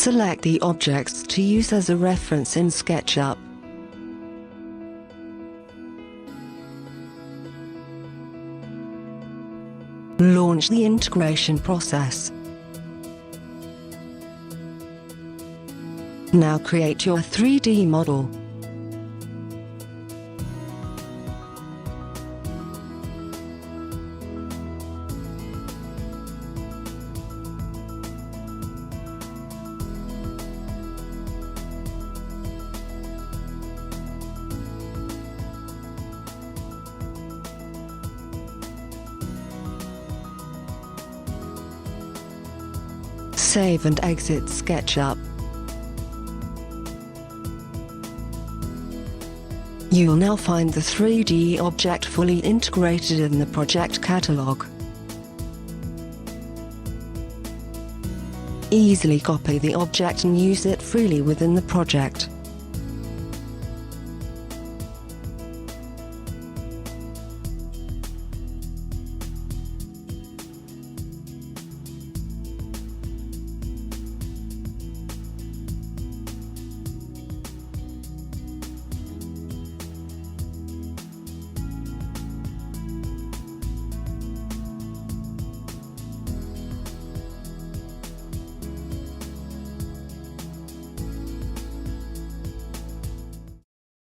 Select the objects to use as a reference in SketchUp. Launch the integration process. Now create your 3D model. Save and exit SketchUp. You will now find the 3D object fully integrated in the project catalog. Easily copy the object and use it freely within the project.